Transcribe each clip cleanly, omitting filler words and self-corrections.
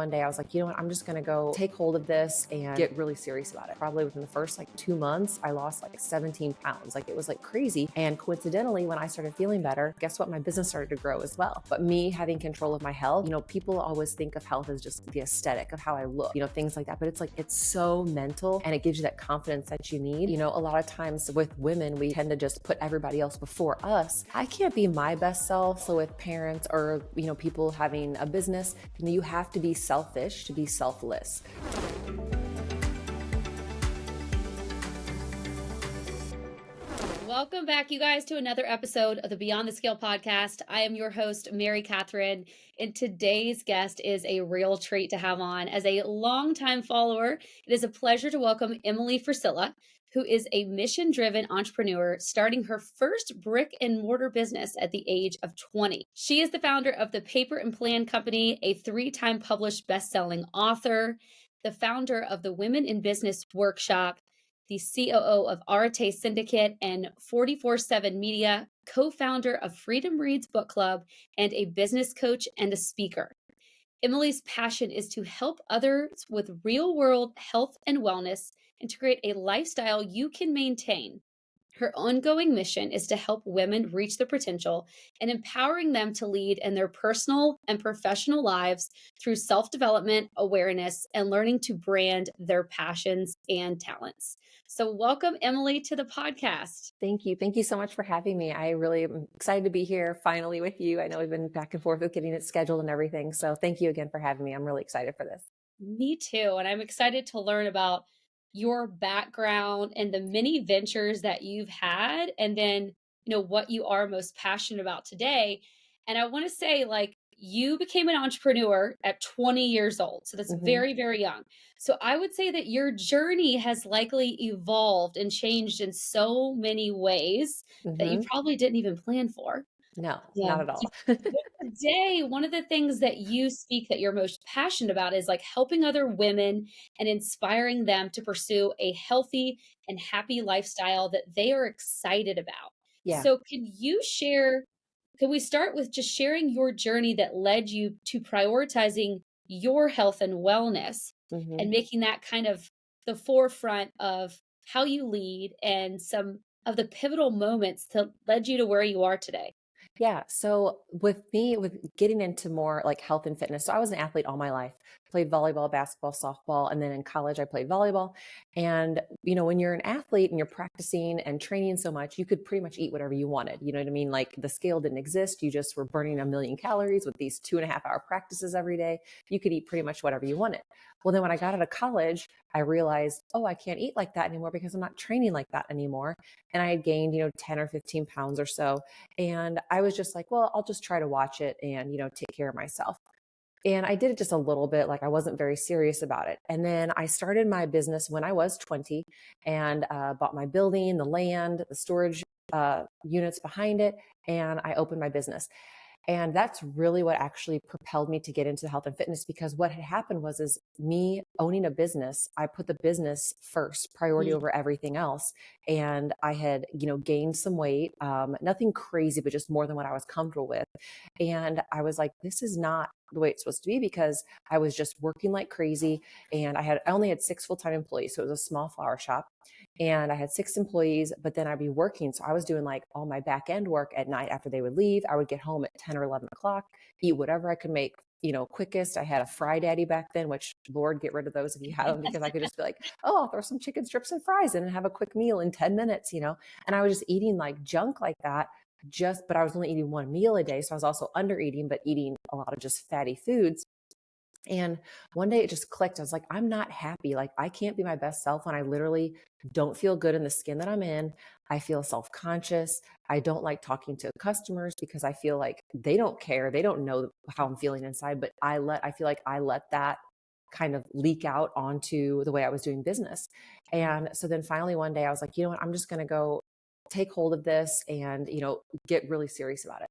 one day I was like, you know what, I'm just going to go take hold of this and get really serious about it. Probably within the first like 2 months, I lost like 17 pounds. Like it was like crazy. And coincidentally, when I started feeling better, guess what? My business started to grow as well. But me having control of my health, people always think of health as just the aesthetic of how I look, things like that. But it's like, it's so mental, and it gives you that confidence that you need. A lot of times with women, we tend to just put everybody else before us. I can't be my best self. So with parents or, people having a business, you have to be selfish to be selfless. Welcome back, you guys, to another episode of the Beyond the Scale podcast. I am your host, Katherine, and today's guest is a real treat to have on. As a longtime follower, it is a pleasure to welcome Emily Frisella, who is a mission-driven entrepreneur starting her first brick and mortar business at the age of 20. She is the founder of the Paper and Plan Company, a 3-time published best-selling author, the founder of the Women in Business Workshop, the COO of Arate Syndicate and 44/7 Media, co-founder of Freedom Reads Book Club, and a business coach and a speaker. Emily's passion is to help others with real-world health and wellness and to create a lifestyle you can maintain. Her ongoing mission is to help women reach their potential and empowering them to lead in their personal and professional lives through self-development, awareness, and learning to brand their passions and talents. So welcome, Emily, to the podcast. Thank you. Thank you so much for having me. I really am excited to be here finally with you. I know we've been back and forth with getting it scheduled and everything. So thank you again for having me. I'm really excited for this. Me too. And I'm excited to learn about your background and the many ventures that you've had, and then, what you are most passionate about today. And I want to say, you became an entrepreneur at 20 years old. So that's very, very young. So I would say that your journey has likely evolved and changed in so many ways that you probably didn't even plan for. No, not at all. Today, one of the things that you speak that you're most passionate about is helping other women and inspiring them to pursue a healthy and happy lifestyle that they are excited about. Yeah. So can we start with just sharing your journey that led you to prioritizing your health and wellness and making that kind of the forefront of how you lead and some of the pivotal moments that led you to where you are today? Yeah. So with me, with getting into more like health and fitness, so I was an athlete all my life, played volleyball, basketball, softball, and then in college I played volleyball. And, when you're an athlete and you're practicing and training so much, you could pretty much eat whatever you wanted. You know what I mean? Like the scale didn't exist. You just were burning 1,000,000 calories with these 2.5-hour practices every day. You could eat pretty much whatever you wanted. Well, then when I got out of college, I realized, oh, I can't eat like that anymore because I'm not training like that anymore. And I had gained, 10 or 15 pounds or so. And I was just like, well, I'll just try to watch it and, take care of myself. And I did it just a little bit, like I wasn't very serious about it. And then I started my business when I was 20 and bought my building, the land, the storage units behind it, and I opened my business. And that's really what actually propelled me to get into health and fitness, because what had happened is me owning a business, I put the business first, priority over everything else. And I had, gained some weight, nothing crazy, but just more than what I was comfortable with. And I was like, this is not the way it's supposed to be, because I was just working like crazy. And I only had 6 full-time employees. So it was a small flower shop. And I had 6 employees, but then I'd be working. So I was doing like all my back end work at night after they would leave. I would get home at 10 or 11 o'clock, eat whatever I could make, quickest. I had a Fry Daddy back then, which Lord, get rid of those if you have them, because I could just be like, oh, I'll throw some chicken strips and fries in and have a quick meal in 10 minutes, and I was just eating like junk like that. But I was only eating 1 meal a day. So I was also under eating, but eating a lot of just fatty foods. And one day it just clicked. I was like, I'm not happy. Like I can't be my best self when I literally don't feel good in the skin that I'm in. I feel self-conscious. I don't like talking to customers because I feel like they don't care. They don't know how I'm feeling inside, but I feel like I let that kind of leak out onto the way I was doing business. And so then finally one day I was like, you know what, I'm just going to go take hold of this and, get really serious about it.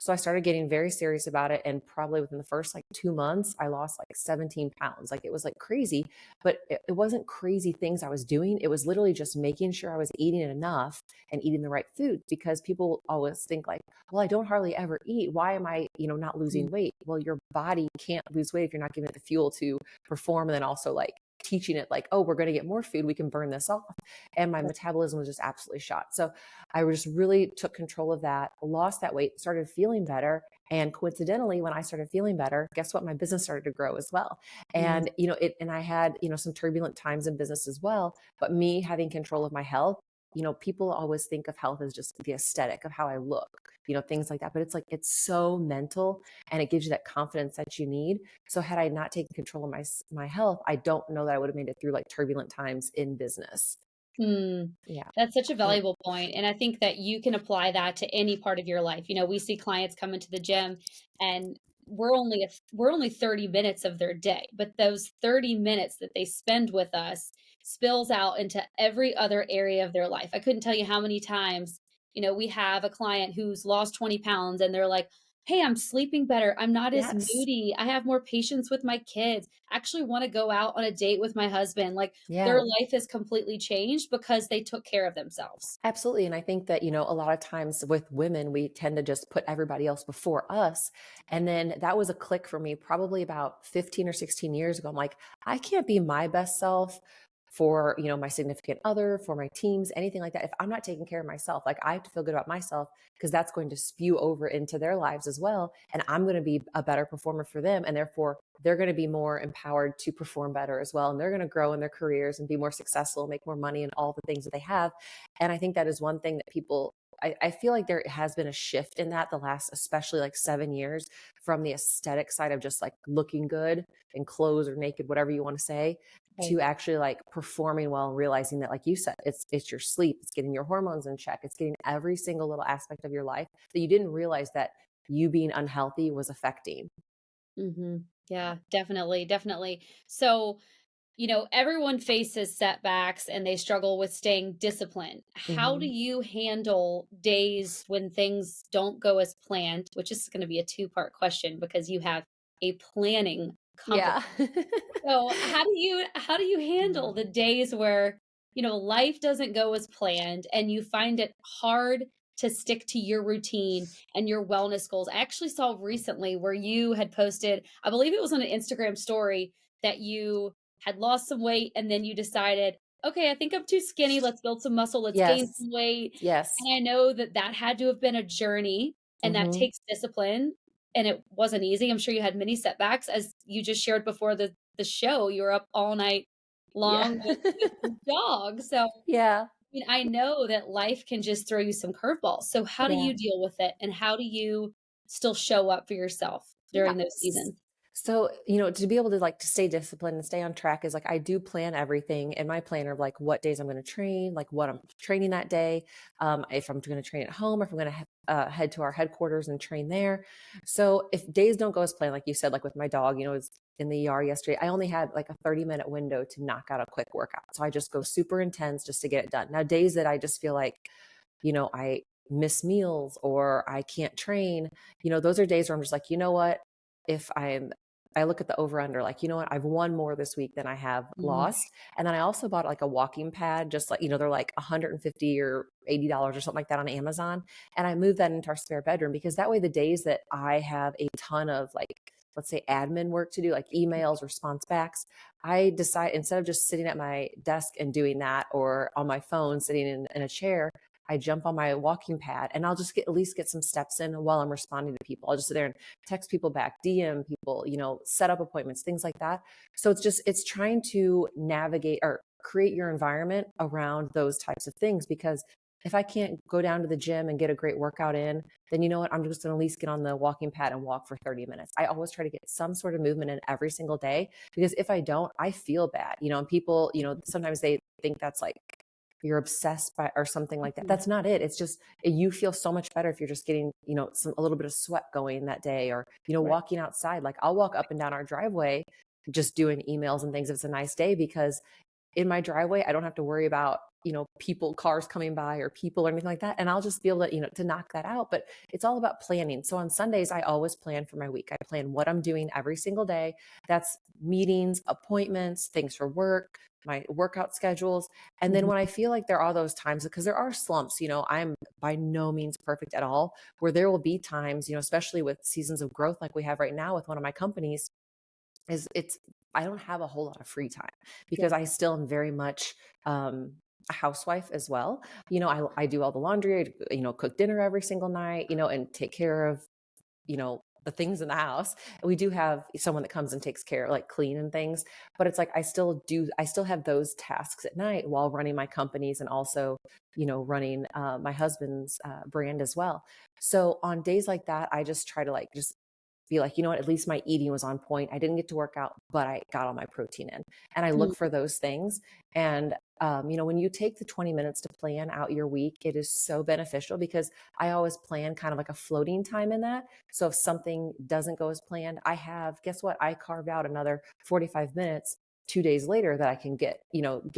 So I started getting very serious about it. And probably within the first like 2 months, I lost like 17 pounds. Like it was like crazy, but it wasn't crazy things I was doing. It was literally just making sure I was eating enough and eating the right food, because people always think like, well, I don't hardly ever eat. Why am I, not Mm. losing weight? Well, your body can't lose weight if you're not giving it the fuel to perform. And then also like teaching it like, oh, we're going to get more food, we can burn this off. And my metabolism was just absolutely shot. So I just really took control of that, lost that weight, started feeling better. And coincidentally, when I started feeling better, guess what? My business started to grow as well. Mm. And, and I had, some turbulent times in business as well, but me having control of my health, people always think of health as just the aesthetic of how I look, things like that. But it's like, it's so mental, and it gives you that confidence that you need. So had I not taken control of my health, I don't know that I would have made it through like turbulent times in business. Mm. Yeah. That's such a So, valuable point, and I think that you can apply that to any part of your life. We see clients come into the gym, and we're only 30 minutes of their day, but those 30 minutes that they spend with us spills out into every other area of their life. I couldn't tell you how many times, we have a client who's lost 20 pounds, and they're like, "Hey, I'm sleeping better. I'm not as yes. moody. I have more patience with my kids. I actually want to go out on a date with my husband." Like, their Yeah. life has completely changed because they took care of themselves. Absolutely. And I think that, a lot of times with women, we tend to just put everybody else before us. And then that was a click for me probably about 15 or 16 years ago. I'm like, I can't be my best self for, my significant other, for my teams, anything like that. If I'm not taking care of myself, like I have to feel good about myself, because that's going to spew over into their lives as well. And I'm going to be a better performer for them. And therefore, they're going to be more empowered to perform better as well. And they're going to grow in their careers and be more successful, make more money, and all the things that they have. And I think that is one thing that people, I feel like there has been a shift in that the last, especially like 7 years, from the aesthetic side of just like looking good in clothes or naked, whatever you want to say, Right. to actually like performing well and realizing that, like you said, it's your sleep, it's getting your hormones in check, it's getting every single little aspect of your life that you didn't realize that you being unhealthy was affecting. Mhm. Yeah, definitely, definitely. So, everyone faces setbacks and they struggle with staying disciplined. How do Hmm. you handle days when things don't go as planned? Which is going to be a two-part question because you have a planning company. Yeah. So, how do you handle Mm. the days where, life doesn't go as planned and you find it hard to stick to your routine and your wellness goals? I actually saw recently where you had posted, I believe it was on an Instagram story, that you had lost some weight and then you decided, "Okay, I think I'm too skinny. Let's build some muscle. Let's gain Yes. some weight." Yes. And I know that that had to have been a journey, and that Hmm. takes discipline, and it wasn't easy. I'm sure you had many setbacks, as you just shared before the show. You were up all night Yeah. long with your dog. So, I Yeah. mean, I know that life can just throw you some curveballs. So how do Yeah. you deal with it, and how do you still show up for yourself Yeah. during those seasons? So, to be able to like to stay disciplined and stay on track is like I do plan everything in my planner of like what days I'm going to train, like what I'm training that day, if I'm going to train at home, if I'm going to head to our headquarters and train there. So if days don't go as planned, like you said, like with my dog, it was in the ER yesterday, I only had like a 30-minute window to knock out a quick workout. So I just go super intense just to get it done. Now, days that I just feel like, I miss meals or I can't train, those are days where I'm just like, you know what? If I look at the over under, like, you know what, I've won more this week than I have Mhm. lost. And then I also bought like a walking pad, just like, they're like 150 or $80 or something like that on Amazon. And I moved that into our spare bedroom, because that way the days that I have a ton of like, let's say admin work to do, like emails, response backs, I decide instead of just sitting at my desk and doing that, or on my phone sitting in a chair, I jump on my walking pad and I'll just at least get some steps in while I'm responding to people. I'll just sit there and text people back, DM people, set up appointments, things like that. So it's trying to navigate or create your environment around those types of things, because if I can't go down to the gym and get a great workout in, then you know what? I'm just going to at least get on the walking pad and walk for 30 minutes. I always try to get some sort of movement in every single day, because if I don't, I feel bad, and people, sometimes they think that's like, you're obsessed by or something like that. Mhm. That's not it. It's just you feel so much better if you're just getting, a little bit of sweat going that day, or, Right. walking outside. Like I'll walk up and down our driveway just doing emails and things if it's a nice day, because in my driveway, I don't have to worry about, people, cars coming by or people or anything like that. And I'll just be able to, to knock that out. But it's all about planning. So on Sundays, I always plan for my week. I plan what I'm doing every single day. That's meetings, appointments, things for work, my workout schedules. And then Mhm. when I feel like there are those times, because there are slumps, I'm by no means perfect at all, where there will be times, especially with seasons of growth like we have right now with one of my companies, is it's I don't have a whole lot of free time because Yeah. I still am very much a housewife as well. I do all the laundry, cook dinner every single night, and take care of, the things in the house. We do have someone that comes and takes care, like clean and things, but it's like I still have those tasks at night while running my companies and also, running my husband's brand as well. So on days like that, I just try to like just be like, at least my eating was on point. I didn't get to work out, but I got all my protein in. And I look Mm. for those things. And, when you take the 20 minutes to plan out your week, it is so beneficial because I always plan kind of like a floating time in that. So if something doesn't go as planned, guess what? I carved out another 45 minutes 2 days later that I can get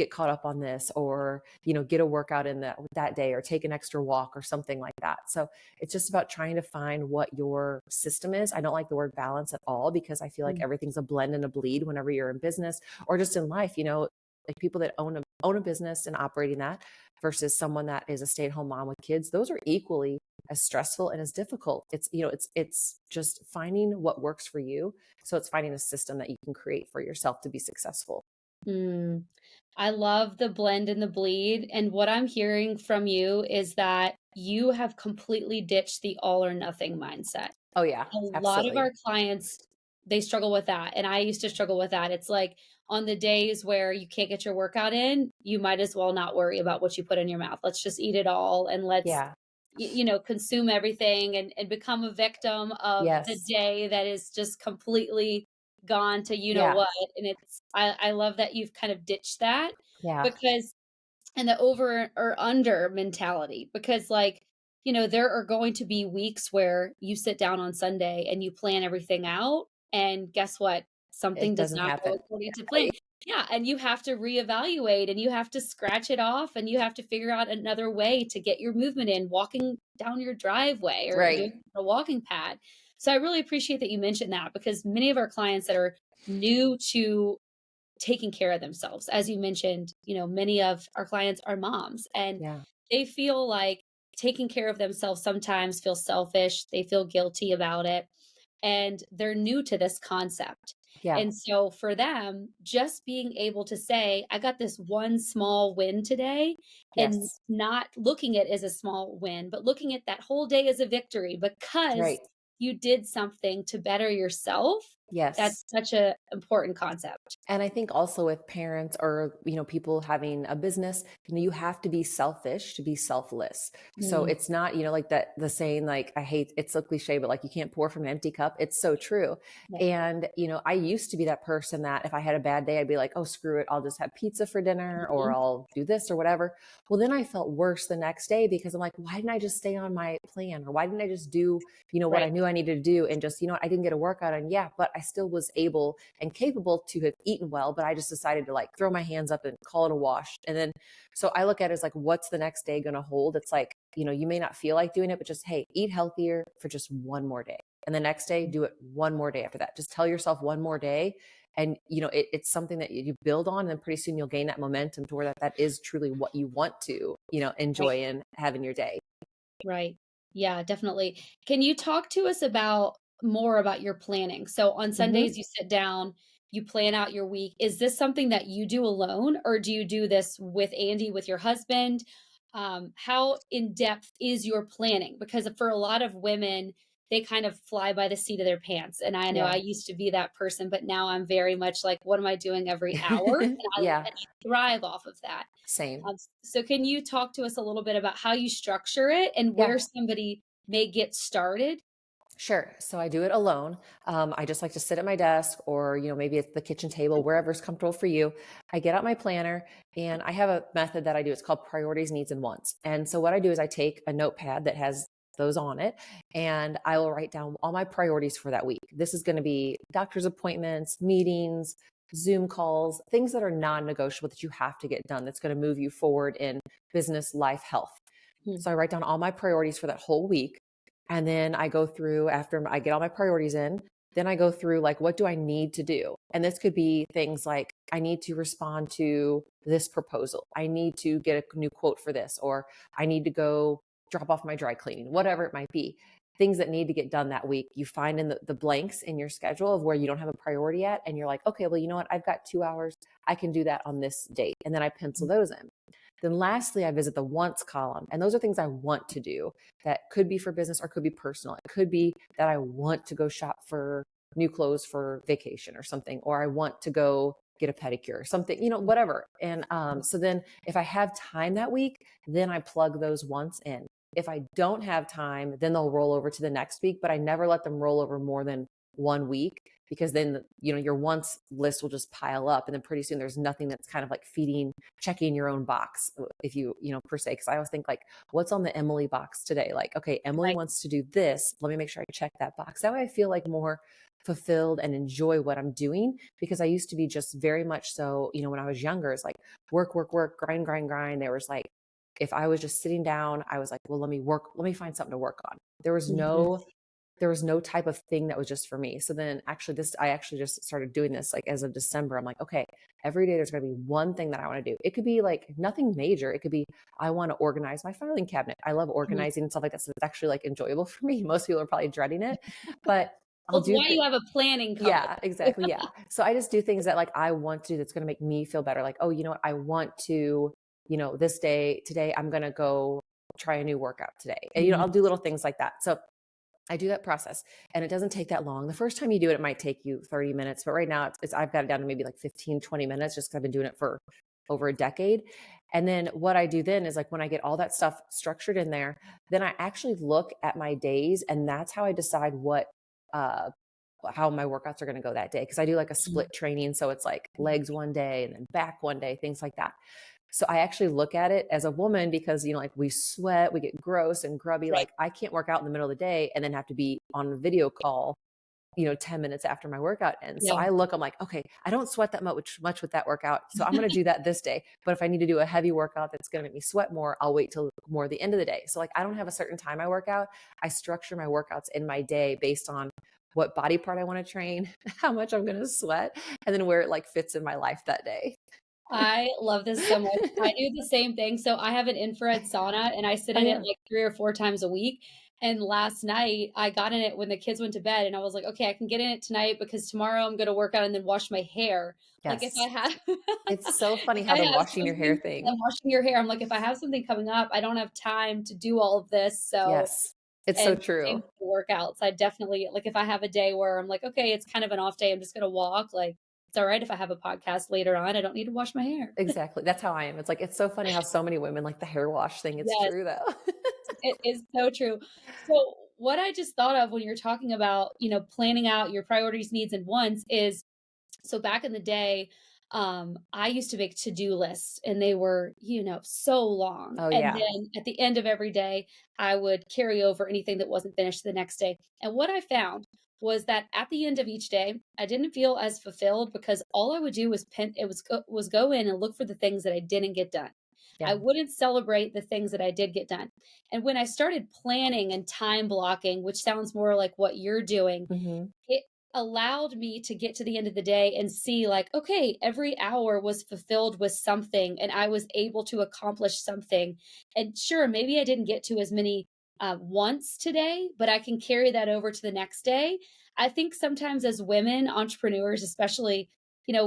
caught up on this or, get a workout in that day or take an extra walk or something like that. So it's just about trying to find what your system is. I don't like the word balance at all because I feel like Mm. everything's a blend and a bleed whenever you're in business or just in life, like people that own a business and operating that versus someone that is a stay-at-home mom with kids. Those are equally as stressful and as difficult. It's just finding what works for you. So it's finding a system that you can create for yourself to be successful. Mm. I love the blend and the bleed. And what I'm hearing from you is that you have completely ditched the all or nothing mindset. Oh yeah, A lot of absolutely. our clients, they struggle with that, and I used to struggle with that. It's like on the days where you can't get your workout in, you might as well not worry about what you put in your mouth. Let's just eat it all and let's Yeah. consume everything and become a victim of the Yes. day that is just completely gone to you know Yeah. what. And I love that you've kind of ditched that Yeah. because and the over or under mentality because there are going to be weeks where you sit down on Sunday and you plan everything out and guess what, something It does doesn't not go happen. according to plan. Right. Yeah, and you have to reevaluate and you have to scratch it off and you have to figure out another way to get your movement in walking down your driveway or Right. doing a walking pad. So I really appreciate that you mentioned that because many of our clients that are new to taking care of themselves. As you mentioned, many of our clients are moms and Yeah. they feel like taking care of themselves sometimes feels selfish. They feel guilty about it and they're new to this concept. Yeah. And so for them, just being able to say, I got this one small win today and Yes. not looking at it as a small win, but looking at that whole day as a victory because Right. you did something to better yourself. Yes. That's such a important concept. And I think also with parents or, people having a business, you have to be selfish to be selfless. So Mm. it's not, like that, the saying, like, I hate, it's so cliche, but like, you can't pour from an empty cup. It's so true. Yeah. And, I used to be that person that if I had a bad day, I'd be like, oh, screw it. I'll just have pizza for dinner or Mhm. I'll do this or whatever. Well, then I felt worse the next day because I'm like, why didn't I just stay on my plan? Or why didn't I just do, what I Right. knew I needed to do? And just, I didn't get a workout on. Yeah, but I still was able and capable to have eaten well, but I just decided to like throw my hands up and call it a wash. And then, so I look at it as like, what's the next day going to hold? It's like, you may not feel like doing it, but just, hey, eat healthier for just one more day. And the next day, do it one more day after that. Just tell yourself one more day. And, it's something that you build on. And then pretty soon you'll gain that momentum to where that is truly what you want to, Right. enjoy and have in your day. Right. Yeah, definitely. Can you talk to us about more about your planning? So on Mm-hmm. Sundays, you sit down, you plan out your week. Is this something that you do alone, or do you do this with Andy, with your husband? How in depth is your planning? Because for a lot of women, they kind of fly by the seat of their pants. And I know I Yeah. used to be that person, but now I'm very much like, what am I doing every hour? Yeah. And I thrive off of that. Same. So can you talk to us a little bit about how you structure it and Yeah. where somebody may get started? Sure. So I do it alone. I just like to sit at my desk or, maybe it's the kitchen table, wherever's comfortable for you. I get out my planner and I have a method that I do. It's called priorities, needs, and wants. And so what I do is I take a notepad that has those on it and I will write down all my priorities for that week. This is going to be doctor's appointments, meetings, Zoom calls, things that are non-negotiable that you have to get done, that's going to move you forward in business, life, health. Mhm. So I write down all my priorities for that whole week. And then I go through, after I get all my priorities in, then I go through like, what do I need to do? And this could be things like, I need to respond to this proposal. I need to get a new quote for this, or I need to go drop off my dry cleaning, whatever it might be. Things that need to get done that week. You find in the blanks in your schedule of where you don't have a priority yet. And you're like, okay, well, you know what? I've got 2 hours. I can do that on this date. And then I pencil those in. Then lastly, I visit the wants column. And those are things I want to do that could be for business or could be personal. It could be that I want to go shop for new clothes for vacation or something, or I want to go get a pedicure or something, whatever. And so then if I have time that week, then I plug those wants in. If I don't have time, then they'll roll over to the next week, but I never let them roll over more than 1 week, because then, your wants list will just pile up. And then pretty soon there's nothing that's kind of like checking your own box, if per se. Cause I always think like, what's on the Emily box today? Like, okay, Emily Right. wants to do this. Let me make sure I check that box. That way I feel like more fulfilled and enjoy what I'm doing, because I used to be just very much so, when I was younger, it's like work, work, work, grind, grind, grind. There was like, if I was just sitting down, I was like, well, let me find something to work on. There was Mhm. no type of thing that was just for me. So then I actually just started doing this like as of December. I'm like, okay, every day there's going to be one thing that I want to do. It could be like nothing major. It could be, I want to organize my filing cabinet. I love Mhm. organizing and stuff like that. So it's actually like enjoyable for me. Most people are probably dreading it, but I'll Well, it's do why you have a planning card. yeah, exactly. Yeah. So I just do things that like I want to, that's going to make me feel better. Like, oh, you know what? I want to, this day, today, I'm going to go try a new workout today. And, Mhm. I'll do little things like that. So I do that process, and it doesn't take that long. The first time you do it, it might take you 30 minutes, but right now I've got it down to maybe like 15, 20 minutes, just 'cause I've been doing it for over a decade. And then what I do then is like, when I get all that stuff structured in there, then I actually look at my days, and that's how I decide uh, how my workouts are going to go that day. Cause I do like a Mhm. split training. So it's like legs one day and then back one day, things like that. So I actually look at it as a woman, because, like we sweat, we get gross and grubby. Right. Like I can't work out in the middle of the day and then have to be on a video call, 10 minutes after my workout ends. So Yeah. I'm like, okay, I don't sweat that much with that workout. So I'm going to do that this day. But if I need to do a heavy workout that's going to make me sweat more, I'll wait till more the end of the day. So like, I don't have a certain time I work out. I structure my workouts in my day based on what body part I want to train, how much I'm going to sweat, and then where it like fits in my life that day. I love this so much. I do the same thing. So I have an infrared sauna and I sit Oh in it yeah. like 3 or 4 times a week. And last night I got in it when the kids went to bed and I was like, okay, I can get in it tonight because tomorrow I'm going to work out and then wash my hair. Like if I Yes. have It's so funny if how I the have washing your hair something thing. and washing your hair, I'm like, if I have something coming up, I don't have time to do all of this. So Yes. It's so and same true. with the workouts. I definitely like if I have a day where I'm like, okay, it's kind of an off day, I'm just gonna walk. Like it's all right if I have a podcast later on. I don't need to wash my hair. Exactly. That's how I am. It's like, it's so funny how so many women like the hair wash thing. It's Yes, true though. it is so true. So what I just thought of when you're talking about, planning out your priorities, needs, and wants is so back in the day, I used to make to-do lists and they were, so long. Oh And yeah. then at the end of every day, I would carry over anything that wasn't finished the next day. And what I found was that at the end of each day, I didn't feel as fulfilled because all I would do was go in and look for the things that I didn't get done. I Yeah. wouldn't celebrate the things that I did get done. And when I started planning and time blocking, which sounds more like what you're doing, Hmm. it allowed me to get to the end of the day and see like, okay, every hour was fulfilled with something and I was able to accomplish something. And sure, maybe I didn't get to as many once today, but I can carry that over to the next day. I think sometimes as women, entrepreneurs, especially,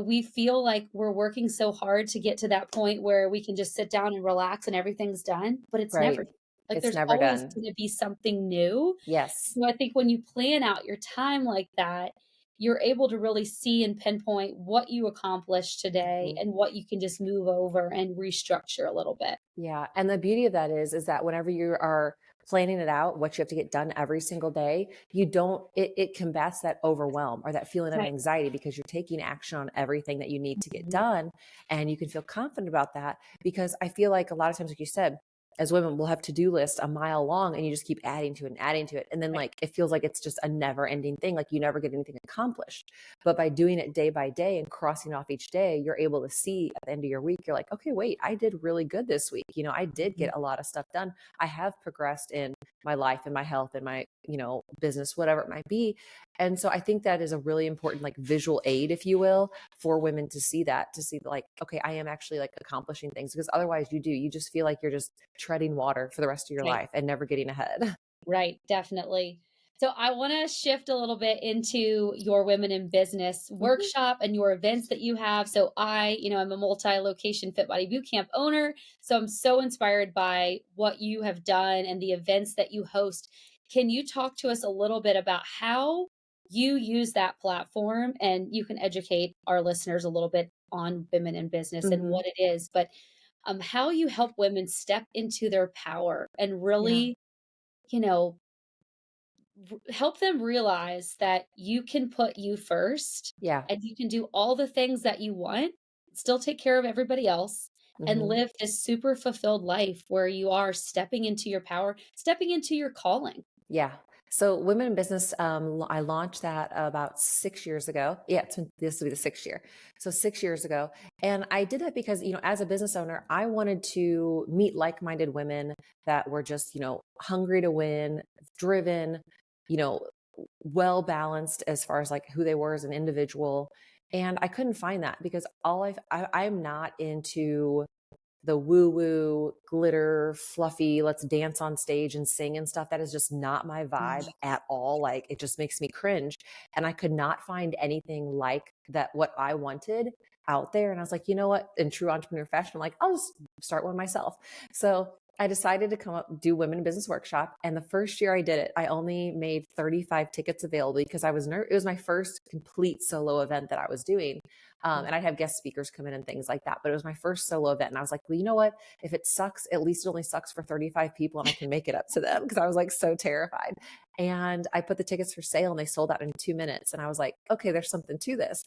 we feel like we're working so hard to get to that point where we can just sit down and relax and everything's done, but it's never. Right. Like It's there's never always done. going to be something new. Yes. So I think when you plan out your time like that, you're able to really see and pinpoint what you accomplished today Mhm. and what you can just move over and restructure a little bit. Yeah. And the beauty of that is that whenever you are planning it out, what you have to get done every single day, it combats that overwhelm or that feeling of Right. anxiety, because you're taking action on everything that you need to get Mhm. done. And you can feel confident about that, because I feel like a lot of times, like you said, as women, we'll have to-do lists a mile long and you just keep adding to it and adding to it. And then Right. like, it feels like it's just a never ending thing. Like you never get anything accomplished. But by doing it day by day and crossing off each day, you're able to see at the end of your week, you're like, okay, wait, I did really good this week. I did Mhm. get a lot of stuff done. I have progressed in my life and my health and my, business, whatever it might be. And so I think that is a really important like visual aid, if you will, for women to see that, to see like, okay, I am actually like accomplishing things, because otherwise you just feel like you're just treading water for the rest of your Right. life and never getting ahead. Right, definitely. So I want to shift a little bit into your women in business Mhm. workshop and your events that you have. So I'm a multi-location Fit Body Bootcamp owner. So I'm so inspired by what you have done and the events that you host. Can you talk to us a little bit about how you use that platform, and you can educate our listeners a little bit on women in business and Mhm. what it is, but how you help women step into their power and Yeah. really, you know, help them realize that you can put you first Yeah. and you can do all the things that you want, still take care of everybody else, and Mhm. live this super fulfilled life where you are stepping into your power, stepping into your calling. Yeah. So women in business, I launched that about 6 years ago. Yeah, this will be the 6th year. So 6 years ago. And I did that because, as a business owner, I wanted to meet like-minded women that were just, hungry to win, driven, you know, well balanced as far as like who they were as an individual. And I couldn't find that because I'm not into the woo woo, glitter, fluffy, let's dance on stage and sing and stuff. That is just not my vibe Mhm. at all. Like it just makes me cringe. And I could not find anything like that, what I wanted out there. And I was like, you know what? In true entrepreneur fashion, I'm like, I'll just start one myself. So I decided to come up, do women in business workshop. And the first year I did it, I only made 35 tickets available because I was nervous. It was my first complete solo event that I was doing. And I'd have guest speakers come in and things like that. But it was my first solo event. And I was like, well, you know what? If it sucks, at least it only sucks for 35 people and I can make it up to them, because I was like so terrified. And I put the tickets for sale and they sold out in 2 minutes. And I was like, okay, there's something to this.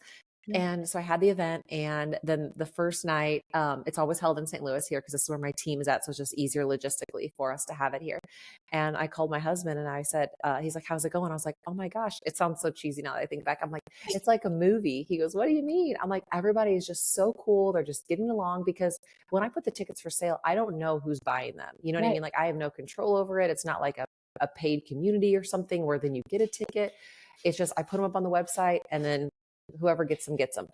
Mhm. And so I had the event, and then the first night, it's always held in St. Louis here because this is where my team is at. So it's just easier logistically for us to have it here. And I called my husband and I said, he's like, how's it going? I was like, oh my gosh, it sounds so cheesy now that I think back. I'm like, it's like a movie. He goes, what do you mean? I'm like, everybody is just so cool. They're just getting along, because when I put the tickets for sale, I don't know who's buying them. You know what I Right. mean? Like I have no control over it. It's not like a paid community or something where then you get a ticket. It's just, I put them up on the website and then whoever gets them gets them.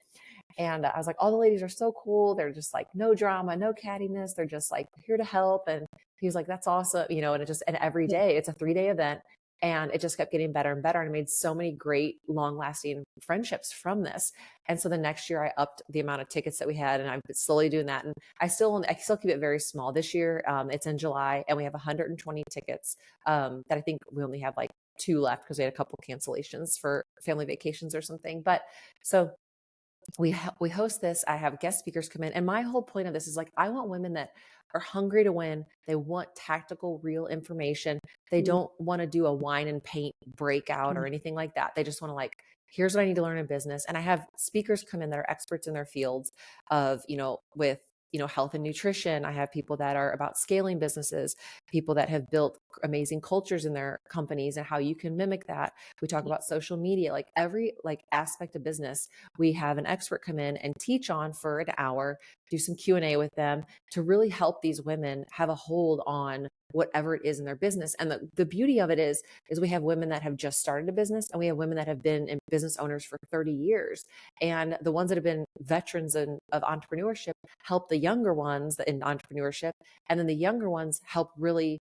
And I was like, all the ladies are so cool. They're just like, no drama, no cattiness. They're just like here to help. And he was like, that's awesome. And it just, and every Yeah. day it's a 3-day event, and it just kept getting better and better. And I made so many great long lasting friendships from this. And so the next year I upped the amount of tickets that we had, and I'm slowly doing that. And I still keep it very small. This year, it's in July and we have 120 tickets, that I think we only have like 2 left because we had a couple cancellations for family vacations or something. But so we host this. I have guest speakers come in, and my whole point of this is like, I want women that are hungry to win. They want tactical, real information. They Mhm. don't want to do a wine and paint breakout or Mhm. anything like that. They just want to like, here's what I need to learn in business. And I have speakers come in that are experts in their fields of, with health and nutrition. I have people that are about scaling businesses, people that have built amazing cultures in their companies and how you can mimic that. We talk about social media, like every like aspect of business. We have an expert come in and teach on for an hour, do some Q&A with them to really help these women have a hold on whatever it is in their business. And the beauty of it is we have women that have just started a business, and we have women that have been in business owners for 30 years. And the ones that have been veterans of entrepreneurship help the younger ones in entrepreneurship. And then the younger ones help really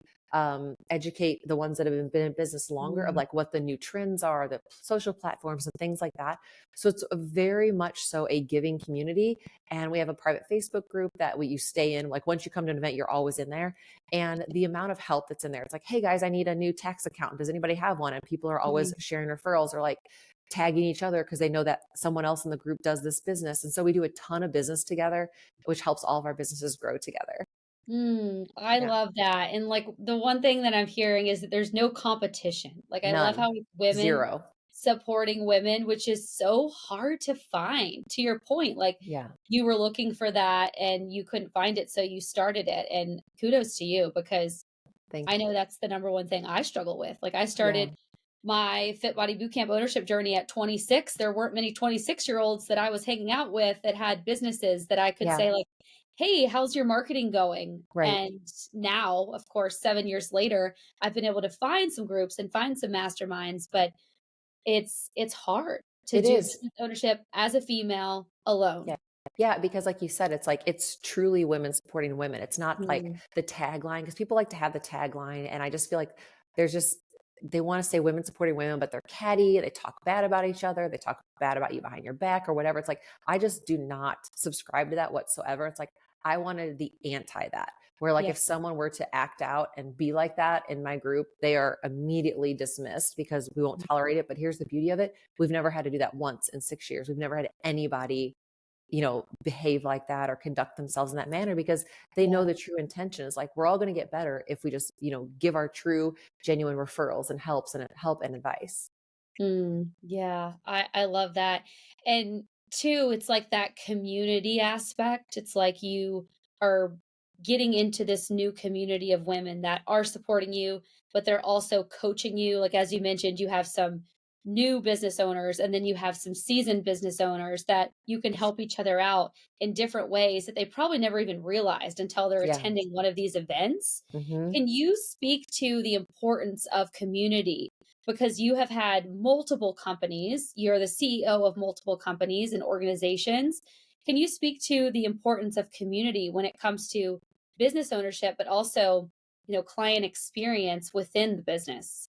educate the ones that have been in business longer of Mhm. like what the new trends are, the social platforms and things like that. So it's very much so a giving community. And we have a private Facebook group that you stay in. Like once you come to an event, you're always in there. And the amount of help that's in there, it's like, hey guys, I need a new tax accountant. Does anybody have one? And people are always Mhm. sharing referrals or like tagging each other because they know that someone else in the group does this business. And so we do a ton of business together, which helps all of our businesses grow together. I Yeah. love that. And like the one thing that I'm hearing is that there's no competition. Like I love None. how women Zero. supporting women, which is so hard to find. To your point, like Yeah. you were looking for that and you couldn't find it, so you started it. And kudos to you because Thank I you. know that's the number one thing I struggle with. Like I Yeah. started my Fit Body Bootcamp ownership journey at 26. There weren't many 26-year-olds that I was hanging out with that had businesses that I could Yeah. say like, "Hey, how's your marketing going?" Right. And now, of course, 7 years later, I've been able to find some groups and find some masterminds, but it's hard to It do is. business ownership as a female alone. Yeah. Yeah, because like you said, it's like it's truly women supporting women. It's not like Mm, the tagline because people like to have the tagline, and I just feel like there's just they want to say women supporting women, but they're catty. They talk bad about each other. They talk bad about you behind your back or whatever. It's like I just do not subscribe to that whatsoever. It's like I wanted the anti that. Where like yeah. if someone were to act out and be like that in my group, they are immediately dismissed because we won't tolerate it. But here's the beauty of it: we've never had to do that once in 6 years. We've never had anybody behave like that or conduct themselves in that manner because they know Yeah. the true intention is like we're all going to get better if we just, give our true, genuine referrals and help and advice. Yeah, I love that. And two, it's like that community aspect. It's like you are getting into this new community of women that are supporting you, but they're also coaching you. Like as you mentioned, you have some new business owners and then you have some seasoned business owners that you can help each other out in different ways that they probably never even realized until they're Yeah. attending one of these events. Hmm. Can you speak to the importance of community because you have had multiple companies. You're the CEO of multiple companies and organizations. Can you speak to the importance of community when it comes to business ownership, but also, client experience within the business?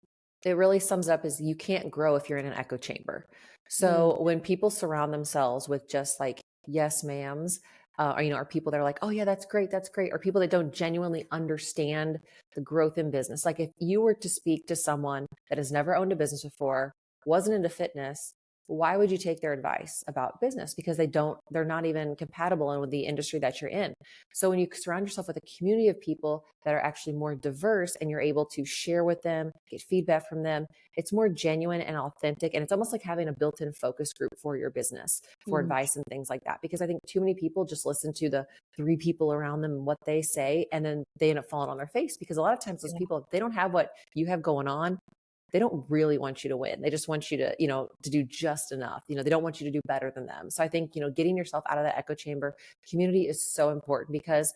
It really sums up as you can't grow if you're in an echo chamber. Mm, So when people surround themselves with just like yes ma'ams, or people that are like, oh yeah, that's great, or people that don't genuinely understand the growth in business. Like if you were to speak to someone that has never owned a business before, wasn't into fitness, why would you take their advice about business? Because they're not even compatible in with the industry that you're in. So when you surround yourself with a community of people that are actually more diverse and you're able to share with them, get feedback from them, it's more genuine and authentic. And it's almost like having a built in focus group for your business for mm, advice and things like that. Because I think too many people just listen to the three people around them and what they say, and then they end up falling on their face because a lot of times those yeah. people, if they don't have what you have going on, they don't really want you to win. They just want you to, to do just enough. They don't want you to do better than them. So I think, getting yourself out of that echo chamber, community is so important because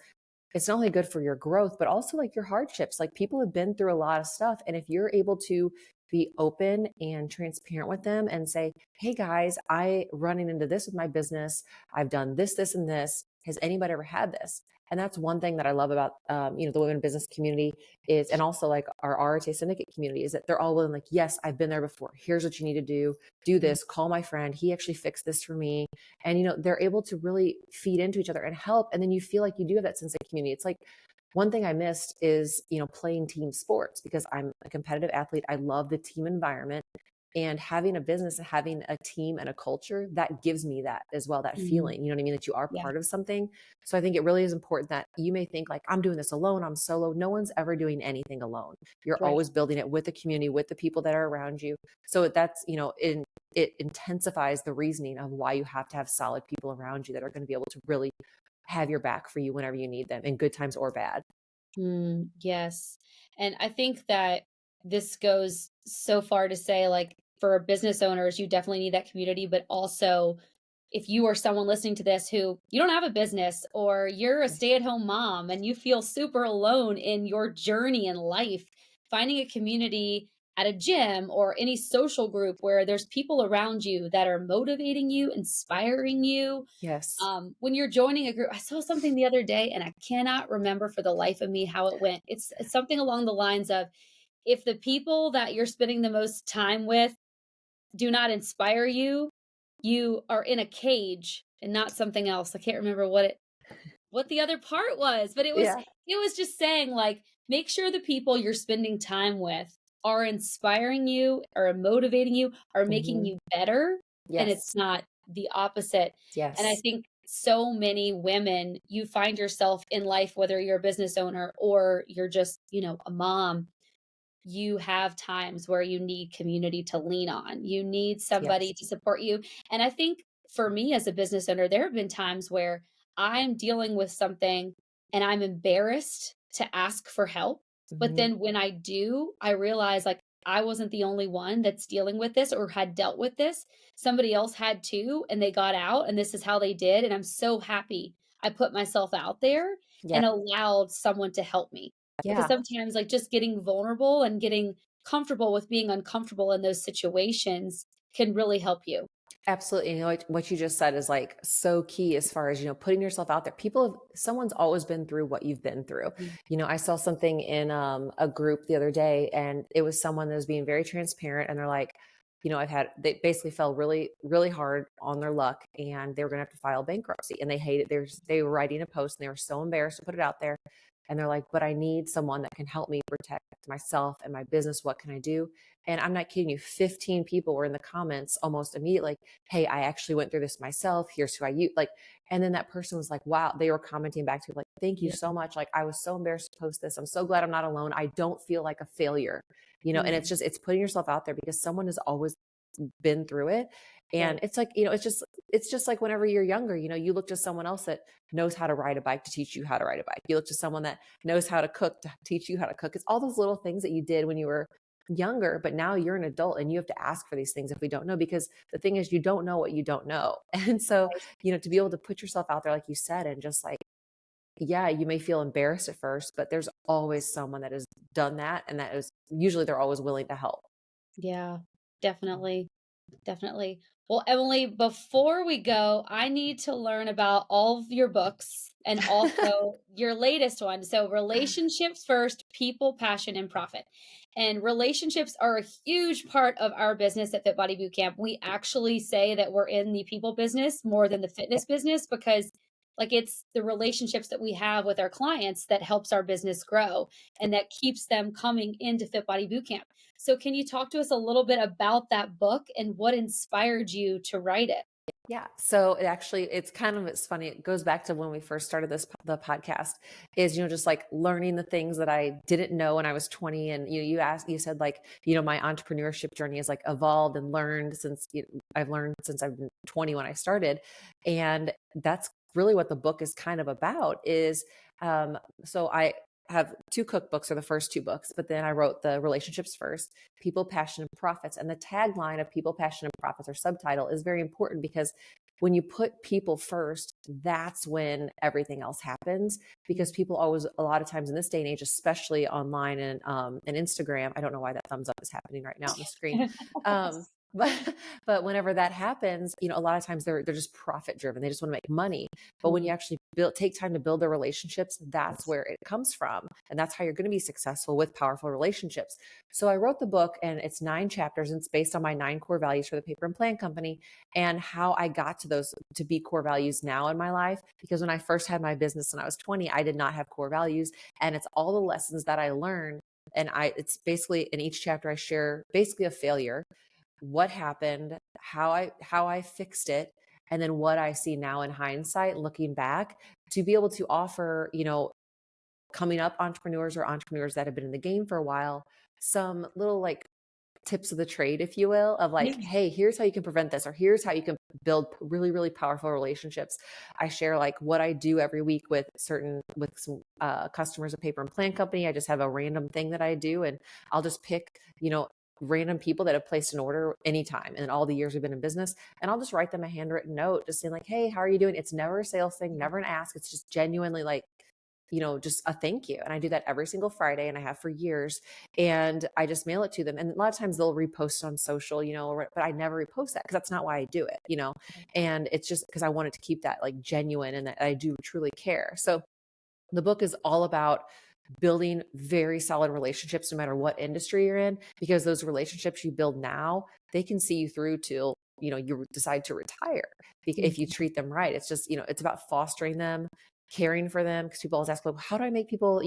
it's not only good for your growth, but also like your hardships. Like people have been through a lot of stuff. And if you're able to be open and transparent with them and say, hey guys, I running into this with my business. I've done this, this, and this. Has anybody ever had this? And that's one thing that I love about, the women business community is, and also like our RTA syndicate community is that they're all willing, like, yes, I've been there before. Here's what you need to do Mm, this, call my friend. He actually fixed this for me. And, they're able to really feed into each other and help. And then you feel like you do have that sense of community. It's like one thing I missed is, playing team sports because I'm a competitive athlete. I love the team environment and having a business and having a team and a culture that gives me that as well, that mm, feeling, you know what I mean? That you are yeah, part of something. So I think it really is important that you may think like, I'm doing this alone. I'm solo. No one's ever doing anything alone. You're right. always building it with the community, with the people that are around you. So that's, it intensifies the reasoning of why you have to have solid people around you that are going to be able to really have your back for you whenever you need them in good times or bad. Yes. And I think that this goes so far to say, like, for business owners, you definitely need that community, but also if you are someone listening to this who you don't have a business or you're a Yeah. stay-at-home mom and you feel super alone in your journey in life, finding a community at a gym or any social group where there's people around you that are motivating you, inspiring you, Yes. when you're joining a group, I saw something the other day and I cannot remember for the life of me how it went. It's something along the lines of if the people that you're spending the most time with do not inspire you, you are in a cage and not something else. I can't remember what the other part was, but Yeah. it was just saying like make sure the people you're spending time with are inspiring you, are motivating you, are making Hmm. you better, and it's Yes. not the opposite. And I Yes. think so many women, you find yourself in life, whether you're a business owner or you're just, a mom, you have times where you need community to lean on. You need somebody Yes. to support you. And I think for me as a business owner, there have been times where I'm dealing with something and I'm embarrassed to ask for help. But Mhm. then when I do, I realize like I wasn't the only one that's dealing with this or had dealt with this. Somebody else had too, and they got out, and this is how they did. And I'm so happy I put myself out there Yeah. and allowed someone to help me. Because Yeah. sometimes, like, just getting vulnerable and getting comfortable with being uncomfortable in those situations can really help you. Absolutely. You know, what you just said is like so key as far as, putting yourself out there. Someone's always been through what you've been through. Mm. I saw something in a group the other day, and it was someone that was being very transparent. And they're like, they basically fell really, really hard on their luck, and they were going to have to file bankruptcy. And they hated, they were writing a post and they were so embarrassed to put it out there. And they're like, but I need someone that can help me protect myself and my business. What can I do? And I'm not kidding you, 15 people were in the comments almost immediately, like, hey, I actually went through this myself. Here's who I use. Like, and then that person was like, wow, they were commenting back to me, like, thank you Yeah. so much. Like, I was so embarrassed to post this. I'm so glad I'm not alone. I don't feel like a failure, and Mm. it's putting yourself out there because someone has always been through it. And Right. it's like, it's just like whenever you're younger, you look to someone else that knows how to ride a bike to teach you how to ride a bike. You look to someone that knows how to cook to teach you how to cook. It's all those little things that you did when you were younger, but now you're an adult and you have to ask for these things if we don't know, because the thing is, you don't know what you don't know. And so, Right. to be able to put yourself out there, like you said, and just like, yeah, you may feel embarrassed at first, but there's always someone that has done that. And that is usually they're always willing to help. Yeah. Definitely. Definitely. Well, Emily, before we go, I need to learn about all of your books and also your latest one. So, relationships first, people, passion, and profit. And relationships are a huge part of our business at Fit Body Bootcamp. We actually say that we're in the people business more than the fitness business because like it's the relationships that we have with our clients that helps our business grow and that keeps them coming into Fit Body Bootcamp. So, can you talk to us a little bit about that book and what inspired you to write it? Yeah. So it's funny. It goes back to when we first started the podcast is, just like learning the things that I didn't know when I was 20. And you said like, my entrepreneurship journey has like evolved and learned since I've learned since I've been 20 when I started. And that's really what the book is kind of about so I have two cookbooks, or the first two books, but then I wrote the relationships first, people, passion, and profits. And the tagline of people, passion, and profits, or subtitle, is very important because when you put people first, that's when everything else happens. Because people always, a lot of times in this day and age, especially online and Instagram, I don't know why that thumbs up is happening right now on the screen. Um, but but whenever that happens, a lot of times they're just profit driven. They just want to make money. But when you Mm. actually take time to build their relationships, that's where it comes from. And that's how you're going to be successful with powerful relationships. So I wrote the book, and it's 9 chapters, and it's based on my 9 core values for the paper and plan company, and how I got to those to be core values now in my life. Because when I first had my business when I was 20, I did not have core values. And it's all the lessons that I learned. And it's basically in each chapter, I share basically a failure, what happened, how I fixed it, and then what I see now in hindsight, looking back, to be able to offer, coming up entrepreneurs or entrepreneurs that have been in the game for a while, some little like tips of the trade, if you will, of like, Yeah. hey, here's how you can prevent this, or here's how you can build really, really powerful relationships. I share like what I do every week with some customers of paper and plan company. I just have a random thing that I do, and I'll just pick, random people that have placed an order anytime in all the years we've been in business. And I'll just write them a handwritten note just saying like, hey, how are you doing? It's never a sales thing, never an ask. It's just genuinely like, just a thank you. And I do that every single Friday, and I have for years. And I just mail it to them. And a lot of times they'll repost on social, but I never repost that because that's not why I do it. And it's just because I wanted to keep that like genuine and that I do truly care. So the book is all about building very solid relationships no matter what industry you're in, because those relationships you build now, they can see you through till you decide to retire if you treat them right. It's just it's about fostering them, caring for them. Because people always ask, like, how do I make people,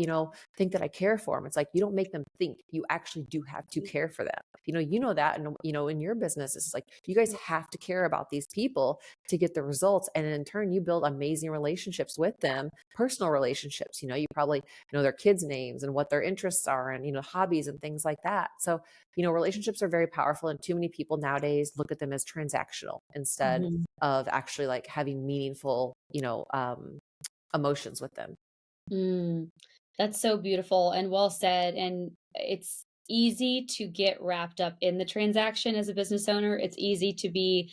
think that I care for them? It's like, you don't make them think, you actually do have to care for them. You know that, and in your business, it's like you guys have to care about these people to get the results, and in turn, you build amazing relationships with them, personal relationships. You probably know their kids' names and what their interests are, and hobbies and things like that. So relationships are very powerful, and too many people nowadays look at them as transactional instead Mhm. of actually like having meaningful, emotions with them. Mm, that's so beautiful and well said. And it's easy to get wrapped up in the transaction as a business owner. It's easy to be,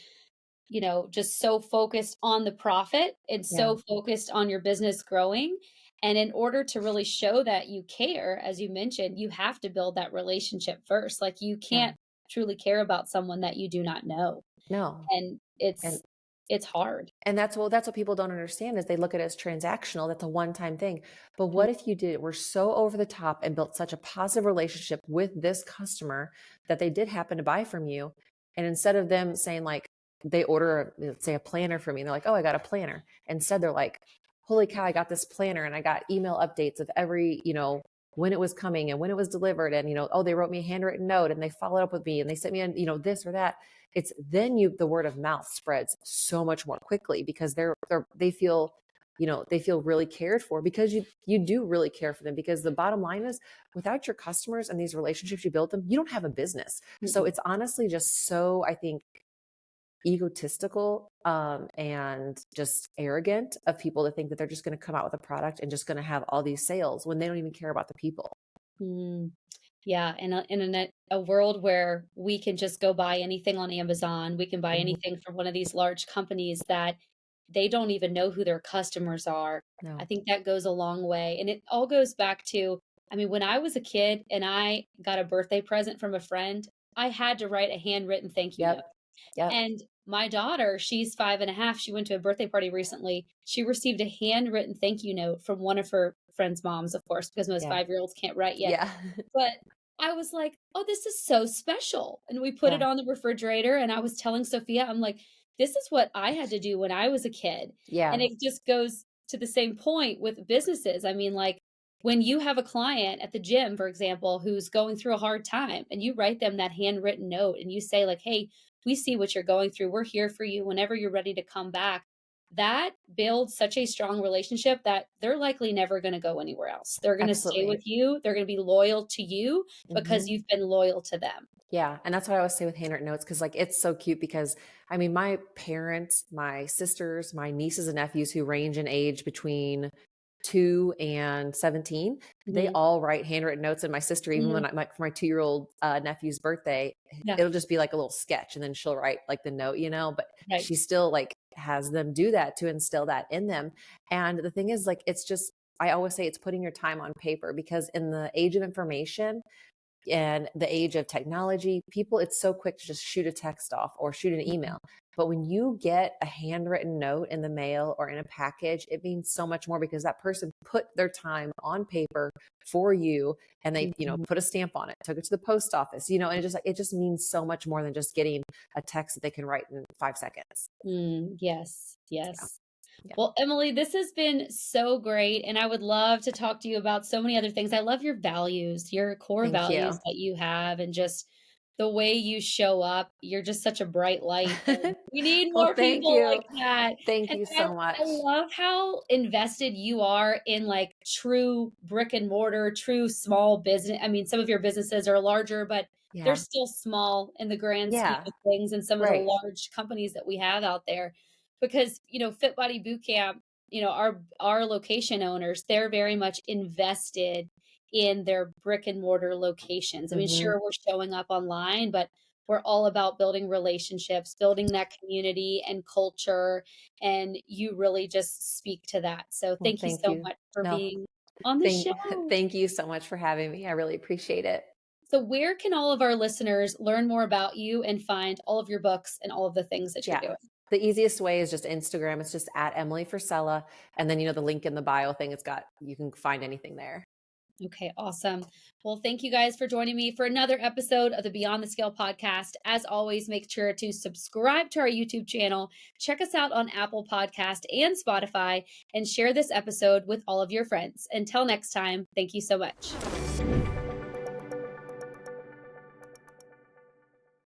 just so focused on the profit and Yeah, so focused on your business growing. And in order to really show that you care, as you mentioned, you have to build that relationship first. Like you yeah. can't truly care about someone that you do not know. No. And And it's hard. that's what people don't understand is they look at it as transactional. That's a one-time thing. But what if you were so over the top and built such a positive relationship with this customer that they did happen to buy from you? And instead of them saying like they order, let's say, a planner from me, and they're like, oh, I got a planner. Instead, they're like, holy cow, I got this planner and I got email updates of every, when it was coming and when it was delivered. And, oh, they wrote me a handwritten note and they followed up with me and they sent me, this or that. It's then the word of mouth spreads so much more quickly because they feel they feel really cared for because you do really care for them, because the bottom line is, without your customers and these relationships you build them, you don't have a business. So Mm-mm. it's honestly just so, I think, egotistical, and just arrogant of people to think that they're just going to come out with a product and just going to have all these sales when they don't even care about the people. Mm. Yeah, in a world where we can just go buy anything on Amazon, we can buy Mhm. anything from one of these large companies that they don't even know who their customers are. I No. think that goes a long way, and it all goes back to, I mean, when I was a kid and I got a birthday present from a friend, I had to write a handwritten thank you note. Yep. Yep. And my daughter, she's 5.5, she went to a birthday party recently. She received a handwritten thank you note from one of her friends' moms, of course, because most Yeah. 5-year-olds can't write yet. Yeah. But I was like, "Oh, this is so special." And we put it Yeah. on the refrigerator, and I was telling Sophia, I'm like, "This is what I had to do when I was a kid." And Yeah. it just goes to the same point with businesses. I mean, like, when you have a client at the gym, for example, who's going through a hard time, and you write them that handwritten note and you say like, "Hey, we see what you're going through. We're here for you whenever you're ready to come back." That builds such a strong relationship that they're likely never going to go anywhere else. They're going to stay Absolutely. with you. They're going to be loyal to you because Mhm. you've been loyal to them. Yeah, and that's what I always say with handwritten notes, because like it's so cute, because I mean my parents, my sisters, my nieces and nephews, who range in age between 2 and 17, they Mhm, all write handwritten notes. And my sister, even mhm, when for my 2-year-old nephew's birthday, yeah, it'll just be like a little sketch, and then she'll write like the note, but right. she still like has them do that to instill that in them. And the thing is, like, it's just, I always say it's putting your time on paper, because in the age of information and the age of technology, people, it's so quick to just shoot a text off or shoot an Mhm, email. But when you get a handwritten note in the mail or in a package, it means so much more, because that person put their time on paper for you, and they, mhm, put a stamp on it, took it to the post office, and it just means so much more than just getting a text that they can write in 5 seconds. yes, Yeah. yes. Yeah. Well, Emily, this has been so great, and I would love to talk to you about so many other things. I love your values, your core Thank values you. that you have, and just the way you show up. You're just such a bright light, and we need Well, more thank people you. like that. Thank And you I, so I much. love how invested you are in like true brick and mortar, true small business. I mean, some of your businesses are larger, but they're Yeah. still small in the grand scheme Yeah. of things, and some of the Right. large companies that we have out there. Because Fit Body Bootcamp, our location owners, they're very much invested in their brick and mortar locations. I mean, Hmm. sure, we're showing up online, but we're all about building relationships, building that community and culture, and you really just speak to that. So Well, thank you thank so you. much for No, being on the thank show. thank you so much for having me. I really appreciate it. So where can all of our listeners learn more about you and find all of your books and all of the things that you're Yeah. doing? The easiest way is just Instagram. It's just at Emily Frisella. And then, the link in the bio thing, you can find anything there. Okay, awesome. Well, thank you guys for joining me for another episode of the Beyond the Scale podcast. As always, make sure to subscribe to our YouTube channel, check us out on Apple Podcast and Spotify, and share this episode with all of your friends. Until next time, thank you so much.